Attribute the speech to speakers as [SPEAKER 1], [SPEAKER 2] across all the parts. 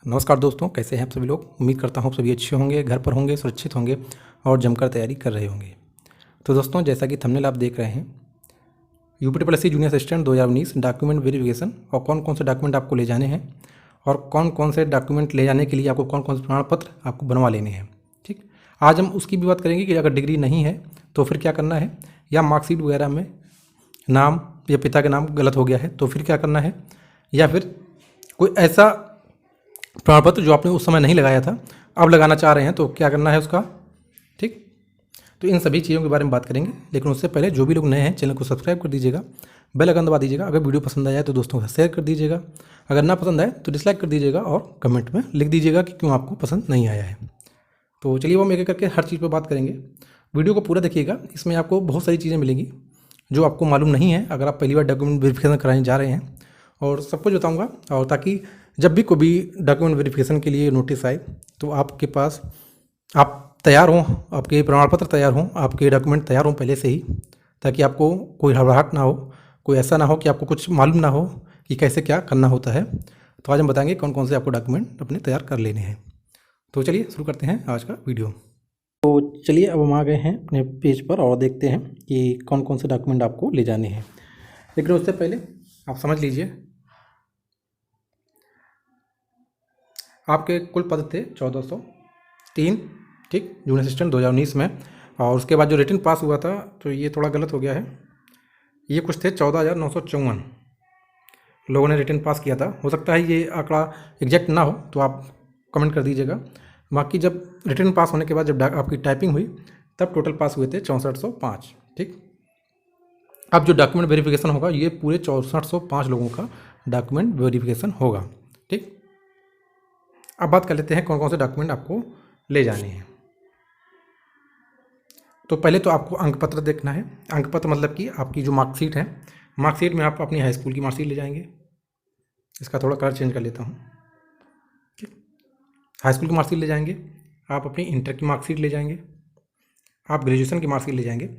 [SPEAKER 1] नमस्कार दोस्तों, कैसे हैं आप सभी लोग। उम्मीद करता हूँ आप सभी अच्छे होंगे, घर पर होंगे, सुरक्षित होंगे और जमकर तैयारी कर रहे होंगे। तो दोस्तों, जैसा कि थंबनेल आप देख रहे हैं, यूपीटीपीएससी जूनियर असिस्टेंट 2019 डॉक्यूमेंट वेरिफिकेशन और कौन कौन से डॉक्यूमेंट आपको ले जाने हैं और कौन कौन से डॉक्यूमेंट ले जाने के लिए आपको कौन कौन से प्रमाण पत्र आपको बनवा लेने हैं। ठीक, आज हम उसकी भी बात करेंगे कि अगर डिग्री नहीं है तो फिर क्या करना है, या मार्कशीट वगैरह में नाम या पिता का नाम गलत हो गया है तो फिर क्या करना है, या फिर कोई ऐसा प्रमाण पत्र जो आपने उस समय नहीं लगाया था अब लगाना चाह रहे हैं तो क्या करना है उसका। ठीक, तो इन सभी चीज़ों के बारे में बात करेंगे, लेकिन उससे पहले जो भी लोग नए हैं चैनल को सब्सक्राइब कर दीजिएगा, बेल आइकन दबा दीजिएगा। अगर वीडियो पसंद आया तो दोस्तों के साथ शेयर कर दीजिएगा, अगर ना पसंद आए तो डिसलाइक कर दीजिएगा और कमेंट में लिख दीजिएगा कि क्यों आपको पसंद नहीं आया है। तो चलिए वो हम एक एक करके हर चीज़ पर बात करेंगे। वीडियो को पूरा देखिएगा, इसमें आपको बहुत सारी चीज़ें मिलेंगी जो आपको मालूम नहीं है अगर आप पहली बार डॉक्यूमेंट वेरिफिकेशन कराने जा रहे हैं, और सब कुछ बताऊँगा। और ताकि जब भी कोई भी डॉक्यूमेंट वेरिफिकेशन के लिए नोटिस आए तो आपके पास आप तैयार हों, आपके प्रमाण पत्र तैयार हों, आपके डॉक्यूमेंट तैयार हों पहले से ही, ताकि आपको कोई घबराहट ना हो, कोई ऐसा ना हो कि आपको कुछ मालूम ना हो कि कैसे क्या करना होता है। तो आज हम बताएंगे कौन कौन से आपको डॉक्यूमेंट अपने तैयार कर लेने हैं। तो चलिए शुरू करते हैं आज का वीडियो। तो चलिए अब हम आ गए हैं अपने पेज पर और देखते हैं कि कौन कौन से डॉक्यूमेंट आपको ले जाने हैं। लेकिन उससे पहले आप समझ लीजिए, आपके कुल पद थे 1403, ठीक, जूनियर असिस्टेंट 2019 में। और उसके बाद जो रिटन पास हुआ था तो ये थोड़ा गलत हो गया है, ये कुछ थे 14,954 लोगों ने रिटन पास किया था। हो सकता है ये आंकड़ा एग्जैक्ट ना हो तो आप कमेंट कर दीजिएगा। बाकी जब रिटन पास होने के बाद जब आपकी टाइपिंग हुई तब टोटल पास हुए थे 6405। ठीक, अब जो डॉक्यूमेंट वेरिफिकेशन होगा ये पूरे 6405 लोगों का डॉक्यूमेंट वेरिफिकेशन होगा। ठीक, अब बात कर लेते हैं कौन कौन से डॉक्यूमेंट आपको ले जाने हैं। तो पहले तो आपको अंक पत्र देखना है। अंक पत्र मतलब कि आपकी जो मार्कशीट है, मार्कशीट में आप अपनी हाई स्कूल की मार्कशीट ले जाएंगे। इसका थोड़ा कलर चेंज कर लेता हूँ। ठीक, हाई स्कूल की मार्कशीट ले जाएंगे, आप अपनी इंटर की मार्कशीट ले जाएंगे, आप ग्रेजुएशन की मार्कशीट ले जाएंगे।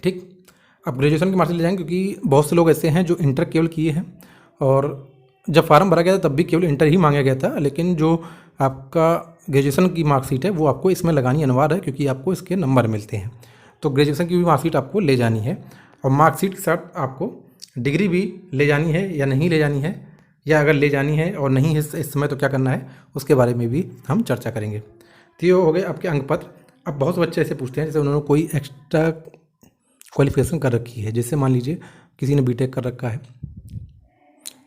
[SPEAKER 1] ठीक, आप ग्रेजुएशन की मार्कशीट ले जाएंगे क्योंकि बहुत से लोग ऐसे हैं जो इंटर केवल किए हैं और जब फार्म भरा गया था तब भी केवल इंटर ही मांगा गया था, लेकिन जो आपका ग्रेजुएशन की मार्कशीट है वो आपको इसमें लगानी अनिवार्य है क्योंकि आपको इसके नंबर मिलते हैं। तो ग्रेजुएशन की भी मार्कशीट आपको ले जानी है, और मार्कशीट के साथ आपको डिग्री भी ले जानी है या नहीं ले जानी है, या अगर ले जानी है और नहीं है इस समय तो क्या करना है उसके बारे में भी हम चर्चा करेंगे। तो ये हो गए आपके अंक पत्र। अब बहुत से बच्चे ऐसे पूछते हैं जैसे उन्होंने कोई एक्स्ट्रा क्वालिफिकेशन कर रखी है, जैसे मान लीजिए किसी ने बीटेक कर रखा है,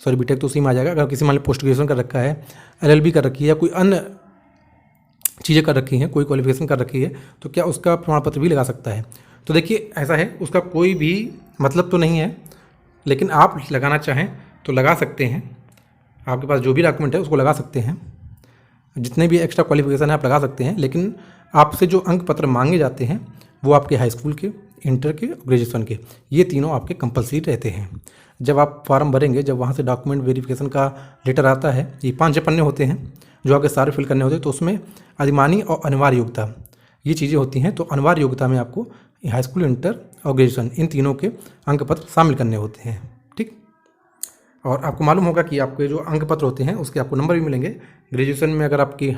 [SPEAKER 1] सॉरी बीटेक तो उसी में आ जाएगा, अगर किसी मान लीजिए पोस्ट ग्रेजुएशन कर रखा है, एलएलबी कर रखी है, या कोई अन्य चीज़ें कर रखी हैं, कोई क्वालिफिकेशन कर रखी है, तो क्या उसका प्रमाण पत्र भी लगा सकता है। तो देखिए ऐसा है, उसका कोई भी मतलब तो नहीं है, लेकिन आप लगाना चाहें तो लगा सकते हैं। आपके पास जो भी डॉक्यूमेंट है उसको लगा सकते हैं, जितने भी एक्स्ट्रा क्वालिफिकेशन है आप लगा सकते हैं, लेकिन आपसे जो अंक पत्र मांगे जाते हैं वो आपके हाई स्कूल के, इंटर के, ग्रेजुएशन के, ये तीनों आपके कंपलसरी रहते हैं। जब आप फॉर्म भरेंगे, जब वहाँ से डॉक्यूमेंट वेरिफिकेशन का लेटर आता है, ये 5 पन्ने होते हैं जो आपके सारे फिल करने होते हैं, तो उसमें अधिमानी और अनिवार्य योग्यता ये चीज़ें होती हैं। तो अनिवार्य योग्यता में आपको हाई स्कूल, इंटर और ग्रेजुएशन इन तीनों के अंक पत्र शामिल करने होते हैं। ठीक, और आपको मालूम होगा कि आपके जो अंक पत्र होते हैं उसके आपको नंबर भी मिलेंगे। ग्रेजुएशन में अगर आपकी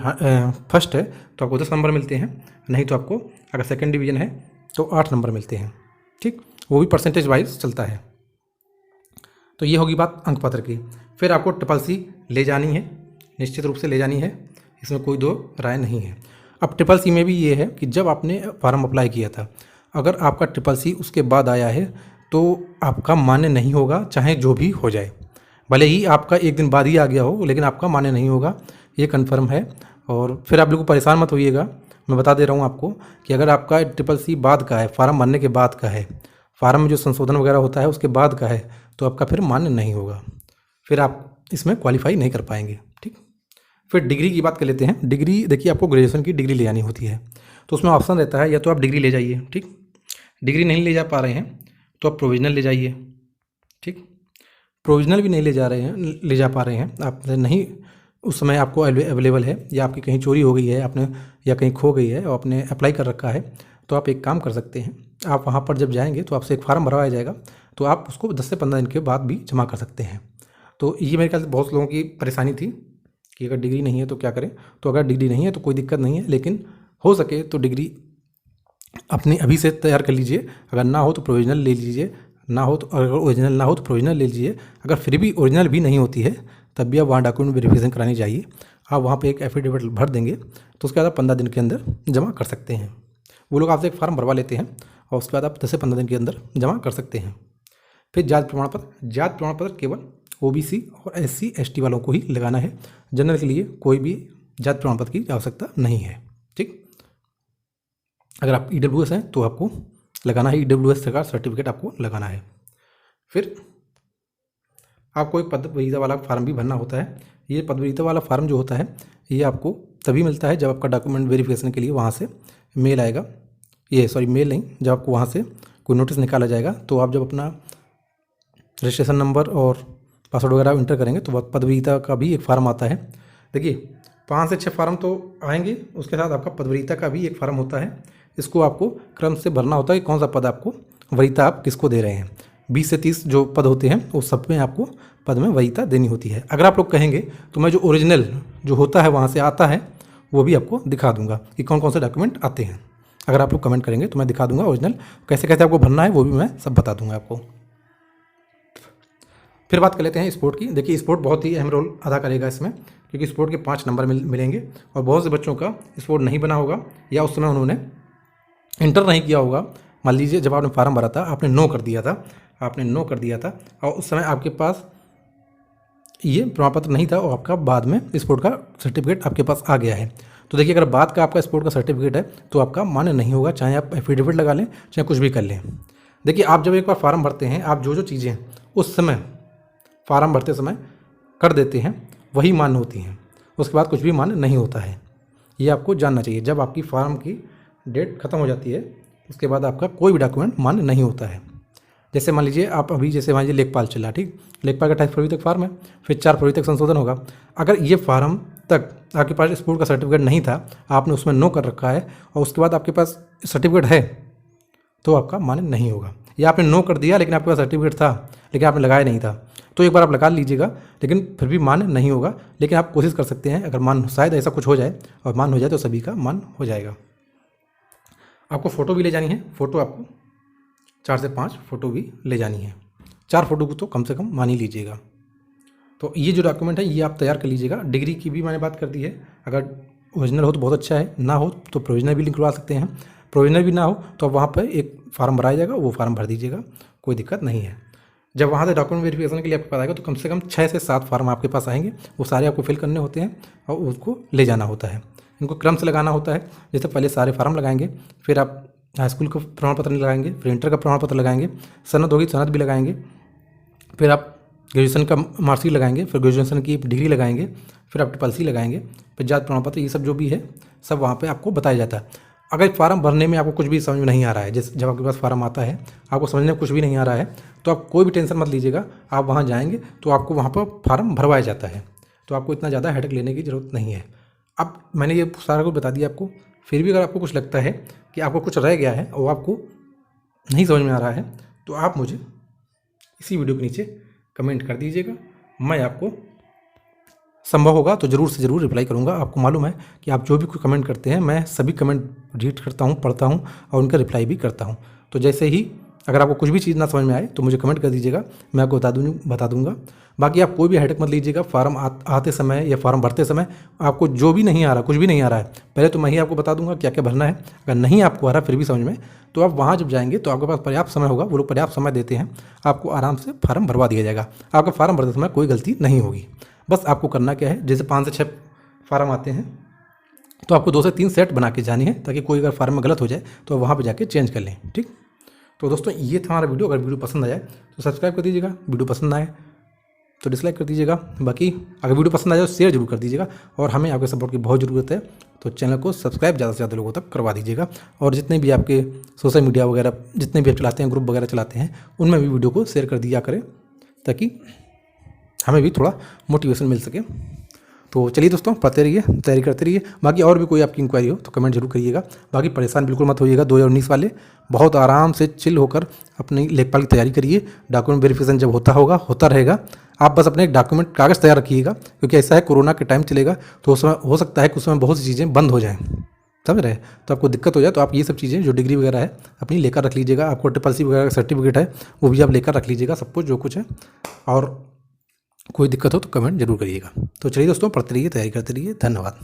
[SPEAKER 1] फर्स्ट है तो आपको 10 नंबर मिलते हैं, नहीं तो आपको अगर सेकंड डिवीज़न है तो 8 नंबर मिलते हैं। ठीक, वो भी परसेंटेज वाइज चलता है। तो ये होगी बात अंक पत्र की। फिर आपको ट्रिपल सी ले जानी है, निश्चित रूप से ले जानी है, इसमें कोई दो राय नहीं है। अब ट्रिपल सी में भी ये है कि जब आपने फॉर्म अप्लाई किया था, अगर आपका ट्रिपल सी उसके बाद आया है तो आपका मान्य नहीं होगा, चाहे जो भी हो जाए। भले ही आपका एक दिन बाद ही आ गया हो, लेकिन आपका मान्य नहीं होगा, ये कन्फर्म है। और फिर आप लोग परेशान मत होइएगा, मैं बता दे रहा हूँ आपको कि अगर आपका ट्रिपल सी बाद का है, फार्म भरने के बाद का है, फार्म में जो संशोधन वगैरह होता है उसके बाद का है, तो आपका फिर मान्य नहीं होगा, फिर आप इसमें क्वालिफाई नहीं कर पाएंगे। ठीक, फिर डिग्री की बात कर लेते हैं। डिग्री देखिए, आपको ग्रेजुएशन की डिग्री ले जानी होती है तो उसमें ऑप्शन रहता है, या तो आप डिग्री ले जाइए, ठीक, डिग्री नहीं ले जा पा रहे हैं तो आप प्रोविजनल ले जाइए। ठीक, प्रोविजनल भी नहीं ले जा रहे हैं, ले जा पा रहे हैं आप, नहीं उस समय आपको अवेलेबल है, या आपकी कहीं चोरी हो गई है आपने, या कहीं खो गई है और आपने अप्लाई कर रखा है, तो आप एक काम कर सकते हैं, आप वहाँ पर जब जाएंगे तो आपसे एक फार्म भरवाया जाएगा, तो आप उसको 10 से 15 दिन के बाद भी जमा कर सकते हैं। तो ये मेरे ख्याल से बहुत लोगों की परेशानी थी कि अगर डिग्री नहीं है तो क्या करें। तो अगर डिग्री नहीं है तो कोई दिक्कत नहीं है, लेकिन हो सके तो डिग्री अपनी अभी से तैयार कर लीजिए। अगर ना हो तो प्रोविजनल ले लीजिए, ना हो तो अगर ओरिजिनल ना हो तो प्रोविजनल ले लीजिए। अगर फिर भी ओरिजिनल भी नहीं होती है तब भी आप वहाँ डॉक्यूमेंट वेरिफिकेशन करानी चाहिए। आप वहाँ पे एक एफिडेविट भर देंगे तो उसके बाद आप 15 दिन के अंदर जमा कर सकते हैं। वो लोग आपसे एक फॉर्म भरवा लेते हैं और उसके बाद आप 10 से 15 दिन के अंदर जमा कर सकते हैं। फिर जाति प्रमाण पत्र केवल ओबीसी और एससी एसटी वालों को ही लगाना है। जनरल के लिए कोई भी जाति प्रमाण पत्र की आवश्यकता नहीं है। ठीक, अगर आप ईडब्ल्यूएस हैं तो आपको लगाना है, ईडब्ल्यूएस का सर्टिफिकेट आपको लगाना है। फिर आपको एक पदवीधर वाला फार्म भी भरना होता है। ये पदवीधर वाला फार्म जो होता है ये आपको तभी मिलता है जब आपका डॉक्यूमेंट वेरिफिकेशन के लिए वहाँ से मेल आएगा। मेल नहीं, जब आपको वहाँ से कोई नोटिस निकाला जाएगा तो आप जब अपना रजिस्ट्रेशन नंबर और पासवर्ड वगैरह इंटर करेंगे तो पदवीधर का भी एक फार्म आता है। देखिए 5 से 6 फार्म तो आएंगे, उसके साथ आपका पदवीधर का भी एक फार्म होता है। इसको आपको क्रम से भरना होता है कि कौन सा पद आपको वरीयता आप किसको दे रहे हैं। 20 से 30 जो पद होते हैं उस सब में आपको पद में वरीयता देनी होती है। अगर आप लोग कहेंगे तो मैं जो ओरिजिनल जो होता है वहाँ से आता है वो भी आपको दिखा दूंगा कि कौन कौन से डॉक्यूमेंट आते हैं। अगर आप लोग कमेंट करेंगे तो मैं दिखा दूंगा ओरिजिनल कैसे कैसे आपको भरना है, वो भी मैं सब बता दूंगा आपको। फिर बात कर लेते हैं स्पोर्ट की। देखिए स्पोर्ट बहुत ही अहम रोल अदा करेगा इसमें, क्योंकि स्पोर्ट के 5 नंबर मिलेंगे और बहुत से बच्चों का स्पोर्ट नहीं बना होगा या उस समय उन्होंने इंटर नहीं किया होगा। मान लीजिए जब आपने फार्म भरा था आपने नो कर दिया था और उस समय आपके पास ये प्रमाण पत्र नहीं था और आपका बाद में स्पोर्ट का सर्टिफिकेट आपके पास आ गया है। तो देखिए अगर बाद का आपका स्पोर्ट का सर्टिफिकेट है तो आपका मान्य नहीं होगा, चाहे आप एफिडेविट लगा लें चाहे कुछ भी कर लें। देखिए आप जब एक बार फार्म भरते हैं, आप जो चीज़ें उस समय फार्म भरते समय कर देते हैं वही मान्य होती हैं, उसके बाद कुछ भी मान्य नहीं होता है। ये आपको जानना चाहिए। जब आपकी फार्म की डेट ख़त्म हो जाती है उसके बाद आपका कोई भी डॉक्यूमेंट मान्य नहीं होता है। जैसे मान लीजिए आप अभी जैसे मान लीजिए लेखपाल चला, ठीक, लेखपाल का 28 फरवरी तक फार्म है, फिर 4 फरवरी तक संशोधन होगा। अगर ये फार्म तक आपके पास स्पोर्ट का सर्टिफिकेट नहीं था, आपने उसमें नो कर रखा है और उसके बाद आपके पास सर्टिफिकेट है तो आपका मान्य नहीं होगा। या आपने नो कर दिया लेकिन आपके पास सर्टिफिकेट था लेकिन आपने लगाया नहीं था, तो एक बार आप लगा लीजिएगा लेकिन फिर भी मान्य नहीं होगा। लेकिन आप कोशिश कर सकते हैं, अगर मान शायद ऐसा कुछ हो जाए और मान हो जाए तो सभी का मान हो जाएगा। आपको फ़ोटो भी ले जानी है, फ़ोटो आपको 4 से 5 फ़ोटो भी ले जानी है। 4 फोटो को तो कम से कम मान ही लीजिएगा। तो ये जो डॉक्यूमेंट है ये आप तैयार कर लीजिएगा। डिग्री की भी मैंने बात कर दी है, अगर ओरिजिनल हो तो बहुत अच्छा है, ना हो तो प्रोविजनल भी लिंक करवा सकते हैं। प्रोविजनल भी ना हो तो आप वहाँ पर एक फार्म भराया जाएगा, वो फार्म भर दीजिएगा, कोई दिक्कत नहीं है। जब वहाँ से डॉक्यूमेंट वेरिफिकेशन के लिए आपके पास आएगा तो कम से कम 6 से 7 फार्म आपके पास आएंगे, वो सारे आपको फिल करने होते हैं और उसको ले जाना होता है। इनको क्रम से लगाना होता है। जैसे पहले सारे फार्म लगाएंगे, फिर आप हाई स्कूल का प्रमाण पत्र लगाएंगे, फिर इंटर का प्रमाण पत्र लगाएंगे, सनद होगी सनद भी लगाएंगे, फिर आप ग्रेजुएशन का मार्कशीट लगाएंगे, फिर ग्रेजुएशन की डिग्री लगाएंगे, फिर आप ट्रिपल सी लगाएंगे, फिर जाति प्रमाण पत्र, ये सब जो भी है सब वहाँ पे आपको बताया जाता है। अगर फार्म भरने में आपको कुछ भी समझ में नहीं आ रहा है, जैसे जब आपके पास फार्म आता है आपको समझने में कुछ भी नहीं आ रहा है तो आप कोई भी टेंशन मत लीजिएगा। आप वहाँ जाएंगे तो आपको वहाँ पर फार्म भरवाया जाता है, तो आपको इतना ज़्यादा हेडेक लेने की ज़रूरत नहीं है। अब मैंने ये सारा कुछ बता दिया आपको, फिर भी अगर आपको कुछ लगता है कि आपको कुछ रह गया है और आपको नहीं समझ में आ रहा है तो आप मुझे इसी वीडियो के नीचे कमेंट कर दीजिएगा। मैं आपको संभव होगा तो ज़रूर से ज़रूर रिप्लाई करूंगा। आपको मालूम है कि आप जो भी कोई कमेंट करते हैं मैं सभी कमेंट रीड करता हूं, पढ़ता हूं और उनका रिप्लाई भी करता हूं। तो जैसे ही अगर आपको कुछ भी चीज़ ना समझ में आए तो मुझे कमेंट कर दीजिएगा, मैं आपको बता दूंगा। बाकी आप कोई भी हेडेक मत लीजिएगा। फार्म आते समय या फार्म भरते समय आपको जो भी नहीं आ रहा, कुछ भी नहीं आ रहा है, पहले तो मैं ही आपको बता दूंगा क्या क्या भरना है। अगर नहीं आपको आ रहा फिर भी समझ में, तो आप वहाँ जब जाएंगे तो आपके पास पर्याप्त समय होगा, वो लोग पर्याप्त समय देते हैं, आपको आराम से फार्म भरवा दिया जाएगा। आपका फार्म भरते समय कोई गलती नहीं होगी। बस आपको करना क्या है, जैसे 5 से 6 फार्म आते हैं तो आपको 2 से 3 सेट बना के जानी है, ताकि कोई अगर फार्म में गलत हो जाए तो वहाँ पर जाके चेंज कर लें। ठीक, तो दोस्तों ये था हमारा वीडियो। अगर वीडियो पसंद आया तो सब्सक्राइब कर दीजिएगा, वीडियो पसंद आए तो डिसलाइक कर दीजिएगा। बाकी अगर वीडियो पसंद आए तो शेयर जरूर कर दीजिएगा और हमें आपके सपोर्ट की बहुत ज़रूरत है, तो चैनल को सब्सक्राइब ज़्यादा से ज़्यादा लोगों तक करवा दीजिएगा। और जितने भी आपके सोशल मीडिया वगैरह जितने भी आप चलाते हैं, ग्रुप वगैरह चलाते हैं, उनमें भी वीडियो को शेयर कर दिया करें ताकि हमें भी थोड़ा मोटिवेशन मिल सके। तो चलिए दोस्तों, पढ़ते रहिए, तैयारी करते रहिए। बाकी और भी कोई आपकी इंक्वायरी हो तो कमेंट जरूर करिएगा। बाकी परेशान बिल्कुल मत होइएगा। 2019 वाले बहुत आराम से चिल होकर अपनी लेखपाल की तैयारी करिए। डॉक्यूमेंट वेरिफिकेशन जब होता रहेगा, आप बस अपने डॉक्यूमेंट कागज़ तैयार रखिएगा, क्योंकि ऐसा है कोरोना के टाइम चलेगा तो उस समय हो सकता है कि उस समय बहुत सी चीज़ें बंद हो जाएँ, समझ रहे हैं। तो आपको दिक्कत हो जाए तो आप ये सब चीज़ें जो डिग्री वगैरह है अपनी लेकर रख लीजिएगा। आपको ट्रिपल सी वगैरह का सर्टिफिकेट है वो भी आप लेकर रख लीजिएगा, सब कुछ जो कुछ है। और कोई दिक्कत हो तो कमेंट जरूर करिएगा। तो चलिए दोस्तों, पढ़ते रहिए, तैयारी करते रहिए। धन्यवाद।